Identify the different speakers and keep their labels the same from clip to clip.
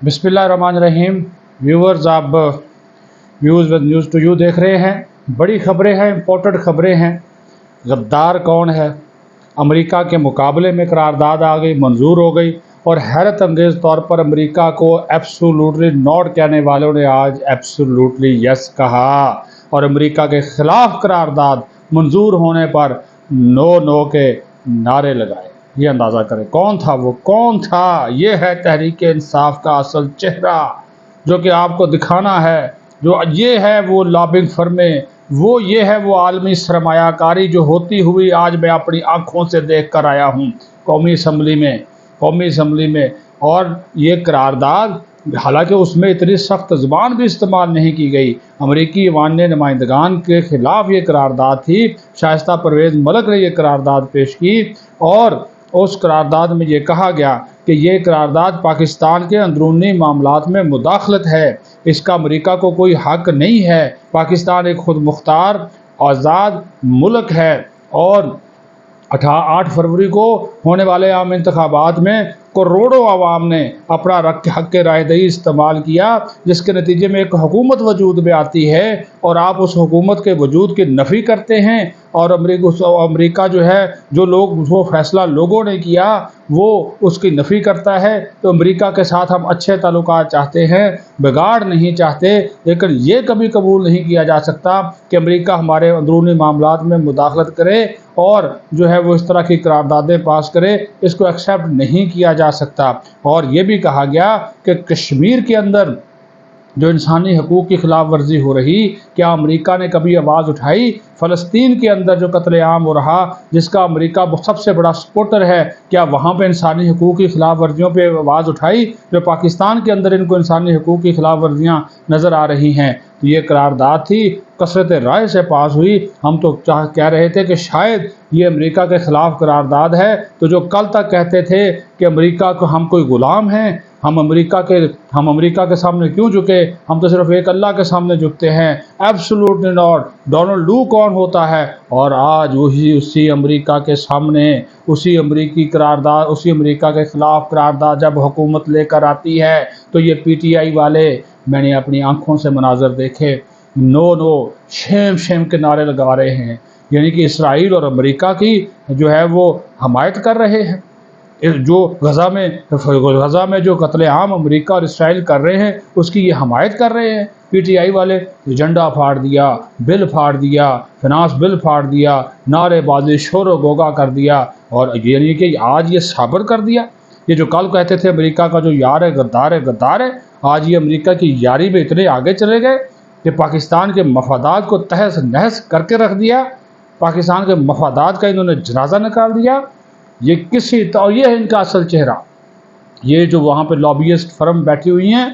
Speaker 1: بسم اللہ الرحمن الرحیم ویورز، آپ نیوز ٹو یو دیکھ رہے ہیں۔ بڑی خبریں ہیں، امپورٹنٹ خبریں ہیں۔ غدار کون ہے؟ امریکہ کے مقابلے میں قرارداد آ گئی، منظور ہو گئی، اور حیرت انگیز طور پر امریکہ کو ایبسولوٹلی ناٹ کہنے والوں نے آج ایبسولوٹلی یس کہا، اور امریکہ کے خلاف قرارداد منظور ہونے پر نو کے نعرے لگائے۔ یہ اندازہ کریں کون تھا وہ، کون تھا؟ یہ ہے تحریک انصاف کا اصل چہرہ، جو کہ آپ کو دکھانا ہے۔ جو یہ ہے وہ لابنگ فرمیں، یہ ہے وہ عالمی سرمایہ کاری جو ہوتی ہوئی آج میں اپنی آنکھوں سے دیکھ کر آیا ہوں قومی اسمبلی میں۔ اور یہ قرارداد، حالانکہ اس میں اتنی سخت زبان بھی استعمال نہیں کی گئی، امریکی ایوان نمائندگان کے خلاف یہ قرارداد تھی۔ شائستہ پرویز ملک نے یہ قرارداد پیش کی، اور اس قرارداد میں یہ کہا گیا کہ یہ قرارداد پاکستان کے اندرونی معاملات میں مداخلت ہے، اس کا امریکہ کو کوئی حق نہیں ہے۔ پاکستان ایک خود مختار آزاد ملک ہے، اور 8 فروری کو ہونے والے عام انتخابات میں کروڑوں عوام نے اپنا حق رائے دہی استعمال کیا، جس کے نتیجے میں ایک حکومت وجود میں آتی ہے، اور آپ اس حکومت کے وجود کی نفی کرتے ہیں، اور امریکہ جو ہے، وہ فیصلہ لوگوں نے کیا وہ اس کی نفی کرتا ہے۔ تو امریکہ کے ساتھ ہم اچھے تعلقات چاہتے ہیں، بگاڑ نہیں چاہتے، لیکن یہ کبھی قبول نہیں کیا جا سکتا کہ امریکہ ہمارے اندرونی معاملات میں مداخلت کرے اور جو ہے وہ اس طرح کی قراردادیں پاس کرے۔ اس کو ایکسیپٹ نہیں کیا جا سکتا۔ اور یہ بھی کہا گیا کہ کشمیر کے اندر جو انسانی حقوق کی خلاف ورزی ہو رہی، کیا امریکہ نے کبھی آواز اٹھائی؟ فلسطین کے اندر جو قتل عام ہو رہا، جس کا امریکہ سب سے بڑا سپورٹر ہے، کیا وہاں پہ انسانی حقوق کی خلاف ورزیوں پہ آواز اٹھائی؟ جو پاکستان کے اندر ان کو انسانی حقوق کی خلاف ورزیاں نظر آ رہی ہیں۔ تو یہ قرارداد تھی، کثرت رائے سے پاس ہوئی۔ ہم تو کہہ رہے تھے کہ شاید یہ امریکہ کے خلاف قرارداد ہے، تو جو کل تک کہتے تھے کہ امریکہ کو ہم کوئی غلام ہیں، ہم امریکہ کے سامنے کیوں جھکے، ہم تو صرف ایک اللہ کے سامنے جھکتے ہیں، ایبسولوٹلی ناٹ۔ ڈونلڈ لو کون ہوتا ہے؟ اور آج اسی امریکہ کے سامنے اسی امریکہ کے خلاف قرارداد جب حکومت لے کر آتی ہے، تو یہ پی ٹی آئی والے، میں نے اپنی آنکھوں سے مناظر دیکھے، نو شیم کے نعرے لگا رہے ہیں، یعنی کہ اسرائیل اور امریکہ کی جو ہے وہ حمایت کر رہے ہیں۔ جو غزہ میں جو قتل عام امریکہ اور اسرائیل کر رہے ہیں، اس کی یہ حمایت کر رہے ہیں پی ٹی آئی والے۔ ایجنڈا پھاڑ دیا، بل پھاڑ دیا، فنانس بل پھاڑ دیا، نعرے بازی شور و غوغا کر دیا، اور یعنی کہ آج یہ ثابت کر دیا، یہ جو کل کہتے تھے امریکہ کا جو یار ہے غدار ہے، آج یہ امریکہ کی یاری میں اتنے آگے چلے گئے کہ پاکستان کے مفادات کو تہس نہس کر کے رکھ دیا، پاکستان کے مفادات کا انہوں نے جنازہ نکال دیا۔ یہ یہ ہے ان کا اصل چہرہ۔ یہ جو وہاں پہ لابیسٹ فرم بیٹھی ہوئی ہیں،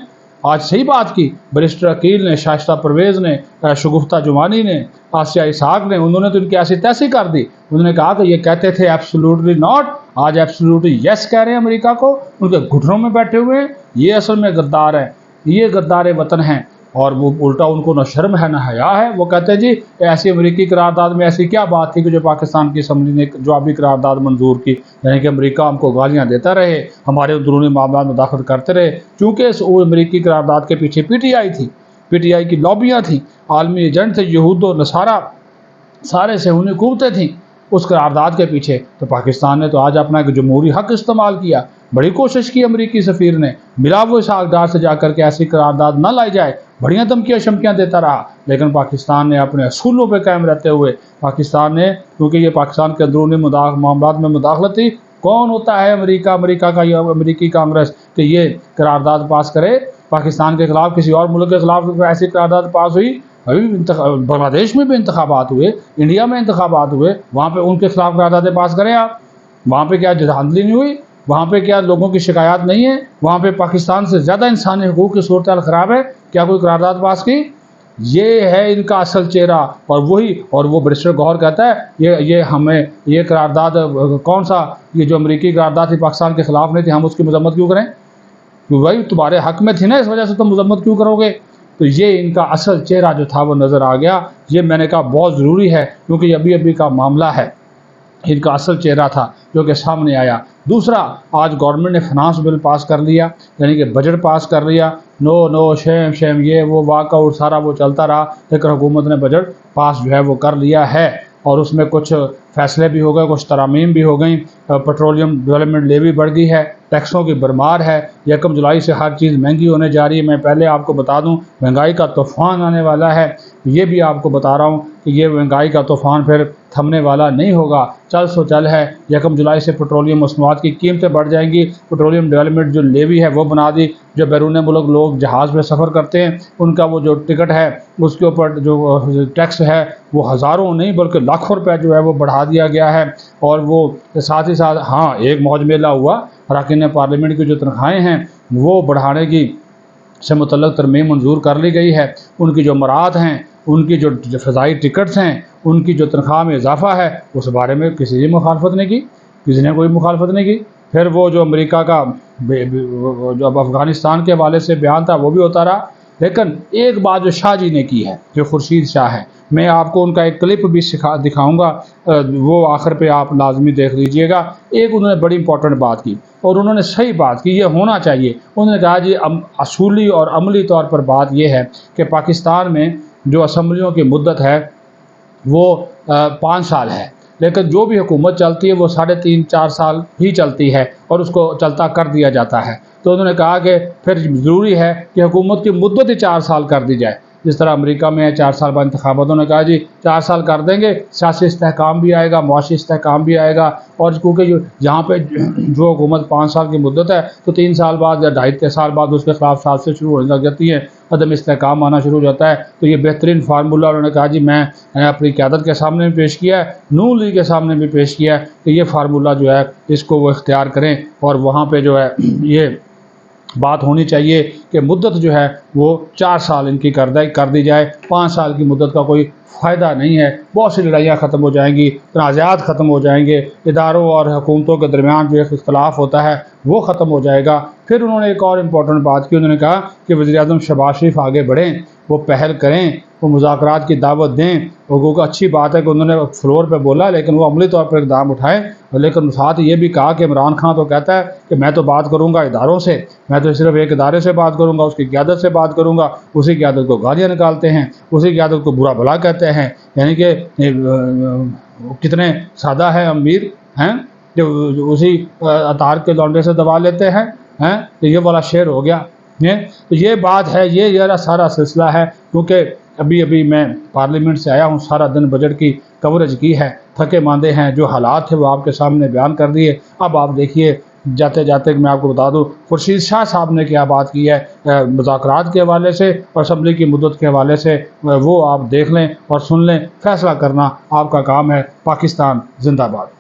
Speaker 1: آج صحیح بات کی بریسٹر عقیل نے، شائستہ پرویز نے، شگفتہ جمانی نے، آسیہ اسحاق نے، انہوں نے تو ان کی ایسی تیسی کر دی۔ انہوں نے کہا کہ یہ کہتے تھے ایبسولوٹلی ناٹ، آج ایبسولوٹلی یس کہہ رہے ہیں امریکہ کو، ان کے گھٹنوں میں بیٹھے ہوئے ہیں۔ یہ اصل میں غدار ہیں، یہ غدار وطن ہیں، اور وہ الٹا ان کو نہ شرم ہے نہ حیا ہے۔ وہ کہتے ہیں جی ایسی امریکی قرارداد میں ایسی کیا بات تھی کہ جو پاکستان کی اسمبلی نے جوابی قرارداد منظور کی، یعنی کہ امریکہ ہم کو گالیاں دیتا رہے، ہمارے اندرونی معاملات میں مداخلت کرتے رہے، چونکہ وہ امریکی قرارداد کے پیچھے پی ٹی آئی تھی، پی ٹی آئی کی لابیاں تھیں، عالمی ایجنٹ تھے، یہود و نصارہ، سارے صہیونی قوتیں تھیں اس قرارداد کے پیچھے۔ تو پاکستان نے تو آج اپنا ایک جمہوری حق استعمال کیا، بڑی کوشش کی امریکی سفیر نے، ملا وہ اسحاق ڈار سے جا کر کے ایسی قرارداد نہ لائی جائے، بڑیاں دھمکیاں شمکیاں دیتا رہا، لیکن پاکستان نے اپنے اصولوں پہ قائم رہتے ہوئے، پاکستان نے، کیونکہ یہ پاکستان کے اندرونی معاملات میں مداخلت تھی۔ کون ہوتا ہے امریکہ کا یا امریکی کانگریس کہ یہ قرارداد پاس کرے پاکستان کے خلاف؟ کسی اور ملک کے خلاف ایسی قرارداد پاس ہوئی؟ ابھی بنگلہ دیش میں بھی انتخابات ہوئے، انڈیا میں انتخابات ہوئے، وہاں پہ ان کے خلاف قراردادیں پاس کریں آپ؟ وہاں پہ کیا جدھاندلی نہیں ہوئی؟ وہاں پہ کیا لوگوں کی شکایات نہیں ہے؟ وہاں پہ پاکستان سے زیادہ انسانی حقوق کی صورتحال خراب ہے، کیا کوئی قرارداد پاس کی؟ یہ ہے ان کا اصل چہرہ۔ اور وہ بریسٹر گوہر کہتا ہے یہ قرارداد کون سا، یہ جو امریکی قرارداد تھی پاکستان کے خلاف نہیں تھی، ہم اس کی مذمت کیوں کریں؟ کہ بھائی تمہارے حق میں تھی نا، اس وجہ سے تم مذمت کیوں کرو گے؟ تو یہ ان کا اصل چہرہ جو تھا وہ نظر آ گیا۔ یہ میں نے کہا بہت ضروری ہے، کیونکہ ابھی کا معاملہ ہے، ان کا اصل چہرہ تھا جو کہ سامنے آیا۔ دوسرا آج گورنمنٹ نے فنانس بل پاس کر لیا یعنی کہ بجٹ پاس کر لیا، نو شیم یہ وہ واک آؤٹ سارا وہ چلتا رہا، لیکن حکومت نے بجٹ پاس جو ہے وہ کر لیا ہے اور اس میں کچھ فیصلے بھی ہو گئے، کچھ ترامیم بھی ہو گئیں، پیٹرولیم ڈیولپمنٹ لیوی بڑھ گئی ہے، ٹیکسوں کی بھرمار ہے، 1 جولائی سے ہر چیز مہنگی ہونے جا رہی ہے۔ میں پہلے آپ کو بتا دوں مہنگائی کا طوفان آنے والا ہے، یہ بھی آپ کو بتا رہا ہوں کہ یہ مہنگائی کا طوفان پھر تھمنے والا نہیں ہوگا، چل سو چل ہے۔ 1 جولائی سے پیٹرولیم مصنوعات کی قیمتیں بڑھ جائیں گی، پیٹرولیم ڈیولپمنٹ جو لیوی ہے وہ بنا دی، جو بیرون ملک لوگ جہاز میں سفر کرتے ہیں ان کا وہ جو ٹکٹ ہے اس کے اوپر جو ٹیکس ہے وہ ہزاروں نہیں بلکہ لاکھوں روپے جو ہے وہ بڑھا دیا گیا ہے، اور وہ ساتھ ہی ساتھ ہاں ایک موج میلہ ہوا، اراکین پارلیمنٹ کی جو تنخواہیں ہیں وہ بڑھانے کی سے متعلق ترمیم منظور کر لی گئی ہے، ان کی جو مراعات ہیں، ان کی جو فضائی ٹکٹس ہیں، ان کی جو تنخواہ میں اضافہ ہے، اس بارے میں کسی نے مخالفت نہیں کی، کسی نے کوئی مخالفت نہیں کی۔ پھر وہ جو امریکہ کا جو اب افغانستان کے حوالے سے بیان تھا وہ بھی ہوتا رہا، لیکن ایک بات جو شاہ جی نے کی ہے، جو خورشید شاہ ہے، میں آپ کو ان کا ایک کلپ بھی دکھاؤں گا، وہ آخر پہ آپ لازمی دیکھ لیجئے گا۔ ایک انہوں نے بڑی امپورٹنٹ بات کی اور انہوں نے صحیح بات کی، یہ ہونا چاہیے۔ انہوں نے کہا جی اصولی اور عملی طور پر بات یہ ہے کہ پاکستان میں جو اسمبلیوں کی مدت ہے وہ 5 سال ہے، لیکن جو بھی حکومت چلتی ہے وہ 3.5-4 سال ہی چلتی ہے اور اس کو چلتا کر دیا جاتا ہے۔ تو انہوں نے کہا کہ پھر ضروری ہے کہ حکومت کی مدت ہی 4 سال کر دی جائے، جس طرح امریکہ میں ہے 4 سال بعد انتخابات۔ انہوں نے کہا جی 4 سال کر دیں گے، سیاسی استحکام بھی آئے گا، معاشی استحکام بھی آئے گا، اور کیونکہ یہاں پہ جو حکومت 5 سال کی مدت ہے تو 3 سال بعد یا 2.5 سال بعد اس کے خلاف سازشیں شروع ہونے لگ جاتی ہیں، عدم استحکام آنا شروع ہو جاتا ہے۔ تو یہ بہترین فارمولہ انہوں نے کہا جی میں اپنی قیادت کے سامنے بھی پیش کیا ہے، نون لیگ کے سامنے بھی پیش کیا ہے کہ یہ فارمولہ جو ہے اس کو وہ اختیار کریں، اور وہاں پہ جو ہے یہ بات ہونی چاہیے کہ مدت جو ہے وہ 4 سال ان کی کر دی جائے، 5 سال کی مدت کا کوئی فائدہ نہیں ہے، بہت سی لڑائیاں ختم ہو جائیں گی، تنازعات ختم ہو جائیں گے، اداروں اور حکومتوں کے درمیان جو ایک اختلاف ہوتا ہے وہ ختم ہو جائے گا۔ پھر انہوں نے ایک اور امپورٹنٹ بات کی، انہوں نے کہا کہ وزیر اعظم شہباز شریف آگے بڑھیں، وہ پہل کریں، وہ مذاکرات کی دعوت دیں۔ لوگوں کو اچھی بات ہے کہ انہوں نے فلور پہ بولا لیکن وہ عملی طور پر اقدام اٹھائیں، لیکن ساتھ یہ بھی کہا کہ عمران خان تو کہتا ہے کہ میں تو بات کروں گا اداروں سے، میں تو صرف ایک ادارے سے بات کروں گا، اس کی قیادت سے بات کروں گا، اسی قیادت کو گالیاں نکالتے ہیں، اسی قیادت کو برا بھلا کہتے ہیں، یعنی کہ کتنے سادہ ہے امیر ہیں جو اسی اطار کے لونڈے سے دبا لیتے ہیں، تو یہ والا شعر ہو گیا۔ تو یہ بات ہے، یہ سارا سلسلہ ہے، کیونکہ ابھی میں پارلیمنٹ سے آیا ہوں، سارا دن بجٹ کی کوریج کی ہے، تھکے ماندے ہیں، جو حالات تھے وہ آپ کے سامنے بیان کر دیے۔ اب آپ دیکھیے جاتے جاتے میں آپ کو بتا دوں خورشید شاہ صاحب نے کیا بات کی ہے مذاکرات کے حوالے سے اور اسمبلی کی مدت کے حوالے سے، وہ آپ دیکھ لیں اور سن لیں، فیصلہ کرنا آپ کا کام ہے۔ پاکستان زندہ باد۔